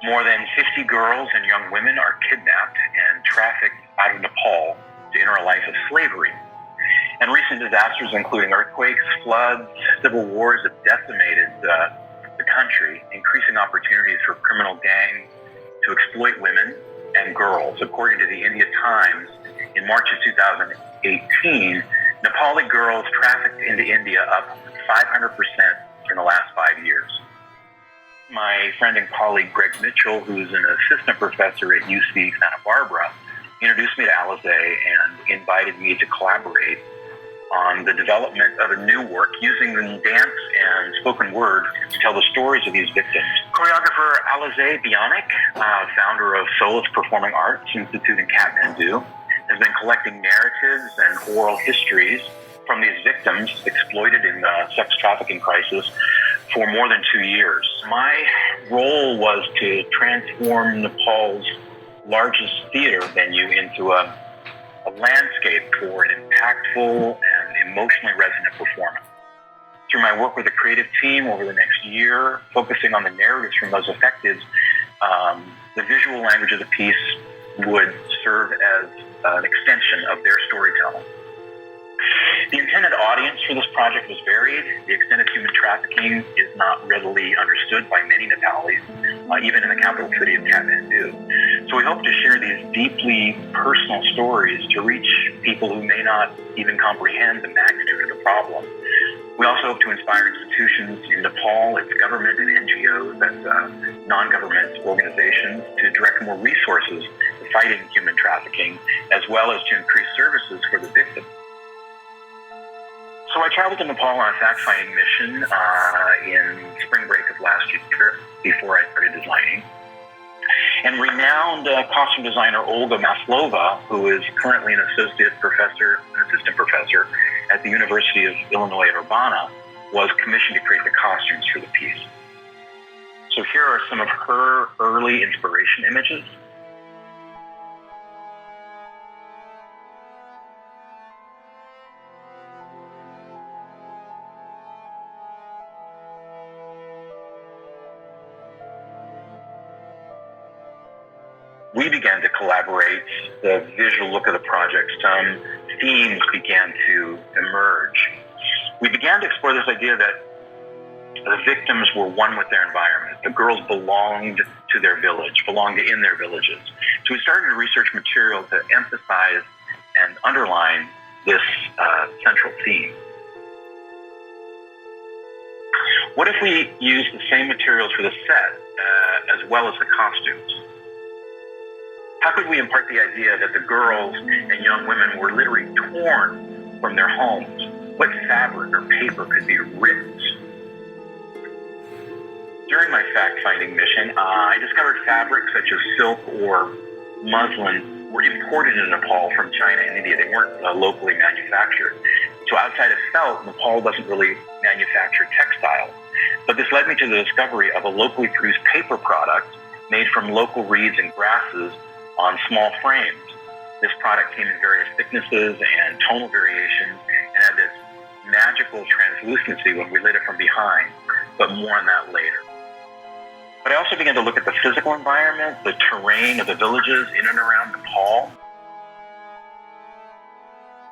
More than 50 girls and young women are kidnapped and trafficked out of Nepal to enter a life of slavery. And recent disasters, including earthquakes, floods, civil wars, have decimated the country, increasing opportunities for criminal gangs to exploit women and girls. According to the India Times, in March of 2018, Nepali girls trafficked into India up 500% in the last 5 years. My friend and colleague Greg Mitchell, who's an assistant professor at UC Santa Barbara, introduced me to Alize and invited me to collaborate on the development of a new work using dance and spoken word to tell the stories of these victims. Choreographer Alize Bionic, founder of Solus Performing Arts Institute in Kathmandu, has been collecting narratives and oral histories from these victims exploited in the sex trafficking crisis for more than 2 years. My role was to transform Nepal's largest theater venue into a landscape for an impactful and emotionally resonant performance. Through my work with a creative team over the next year, focusing on the narratives from those affected, the visual language of the piece would serve as an extension of their storytelling. The intended audience for this project was varied. The extent of human trafficking is not readily understood by many Nepalis, even in the capital city of Kathmandu. So we hope to share these deeply personal stories to reach people who may not even comprehend the magnitude of the problem. We also hope to inspire institutions in Nepal, its government and NGOs, and non-government organizations to direct more resources to fighting human trafficking, as well as to increase services for the victims. So I traveled to Nepal on a fact-finding mission in spring break of last year before I started designing. And renowned costume designer Olga Maslova, who is currently an assistant professor at the University of Illinois at Urbana, was commissioned to create the costumes for the piece. So here are some of her early inspiration images. We began to collaborate the visual look of the project. Some themes began to emerge. We began to explore this idea that the victims were one with their environment. The girls belonged to their village, belonged in their villages. So we started to research material to emphasize and underline this central theme. What if we used the same materials for the set as well as the costumes? How could we impart the idea that the girls and young women were literally torn from their homes? What fabric or paper could be ripped? During my fact-finding mission, I discovered fabrics such as silk or muslin were imported into Nepal from China and India. They weren't locally manufactured. So outside of felt, Nepal doesn't really manufacture textiles. But this led me to the discovery of a locally produced paper product made from local reeds and grasses on small frames. This product came in various thicknesses and tonal variations and had this magical translucency when we lit it from behind, but more on that later. But I also began to look at the physical environment, the terrain of the villages in and around Nepal.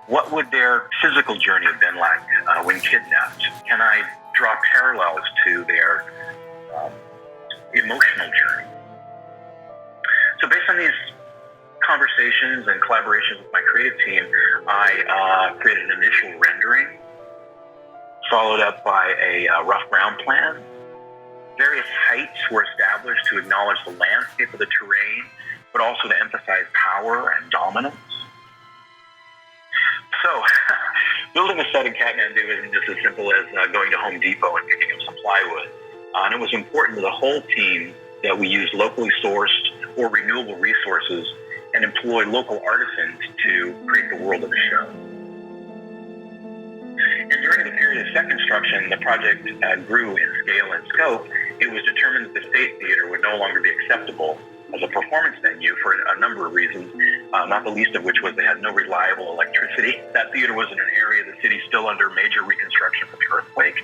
What would their physical journey have been like when kidnapped? Can I draw parallels to their emotional journey? So based on these conversations and collaborations with my creative team, I created an initial rendering, followed up by a rough ground plan. Various heights were established to acknowledge the landscape of the terrain, but also to emphasize power and dominance. So, building a set in Kathmandu isn't just as simple as going to Home Depot and picking up some plywood. And it was important to the whole team that we use locally sourced or renewable resources and employ local artisans to create the world of the show. And during the period of set construction, the project grew in scale and scope. It was determined that the State Theater would no longer be acceptable as a performance venue for a number of reasons, not the least of which was they had no reliable electricity. That theater was in an area of the city still under major reconstruction from the earthquake.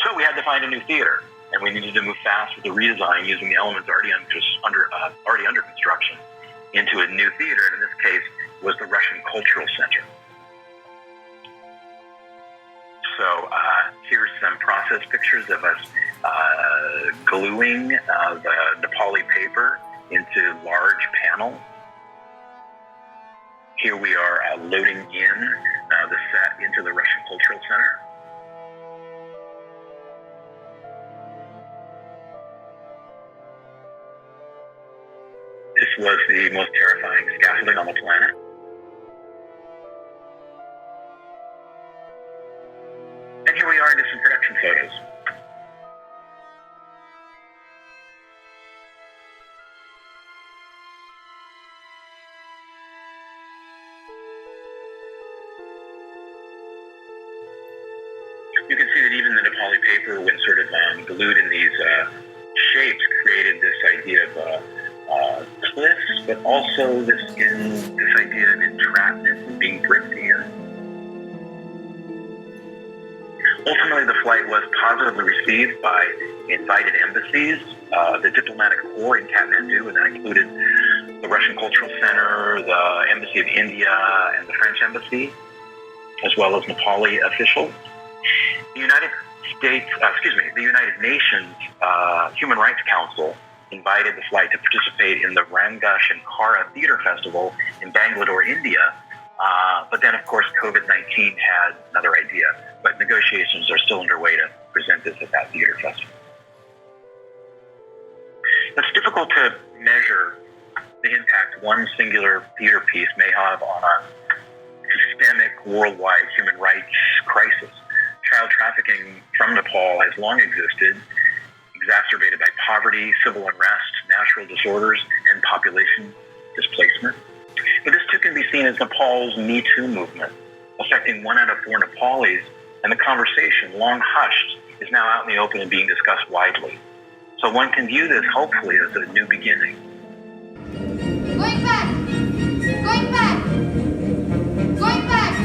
So we had to find a new theater. And and we needed to move fast with the redesign using the elements already under construction into a new theater. And in this case, was the Russian Cultural Center. So here's some process pictures of us gluing the Nepali paper into large panels. Here we are loading in the set into the Russian Cultural Center. This was the most terrifying scaffolding on the planet. And here we are into some production photos. You can see that even the Nepali paper, when sort of glued in these shapes, created this idea of cliffs, but also this idea of entrapment and being bricked in. Ultimately, the flight was positively received by invited embassies, the diplomatic corps in Kathmandu, and that included the Russian Cultural Center, the Embassy of India, and the French Embassy, as well as Nepali officials. The United Nations Human Rights Council invited the flight to participate in the Ranga Shankara Theatre Festival in Bangalore, India. But then, of course, COVID-19 had another idea. But negotiations are still underway to present this at that theater festival. It's difficult to measure the impact one singular theater piece may have on a systemic worldwide human rights crisis. Child trafficking from Nepal has long existed, exacerbated by poverty, civil unrest, natural disorders, and population displacement. But this too can be seen as Nepal's Me Too movement, affecting 1 out of 4 Nepalis, and the conversation, long hushed, is now out in the open and being discussed widely. So one can view this hopefully as a new beginning. Going back! Going back! Going back!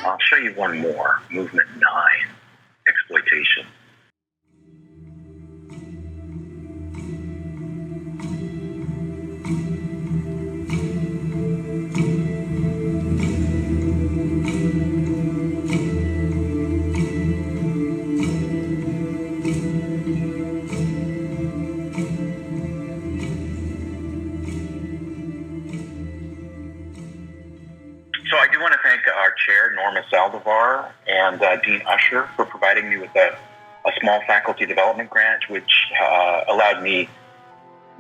I'll show you one more, Movement 9, Exploitation. So I do want to thank our chair, Norma Saldivar, and Dean Usher for providing me with a small faculty development grant, which allowed me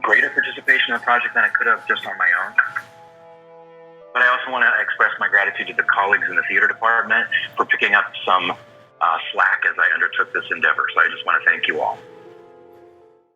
greater participation in the project than I could have just on my own. But I also want to express my gratitude to the colleagues in the theater department for picking up some slack as I undertook this endeavor. So I just want to thank you all.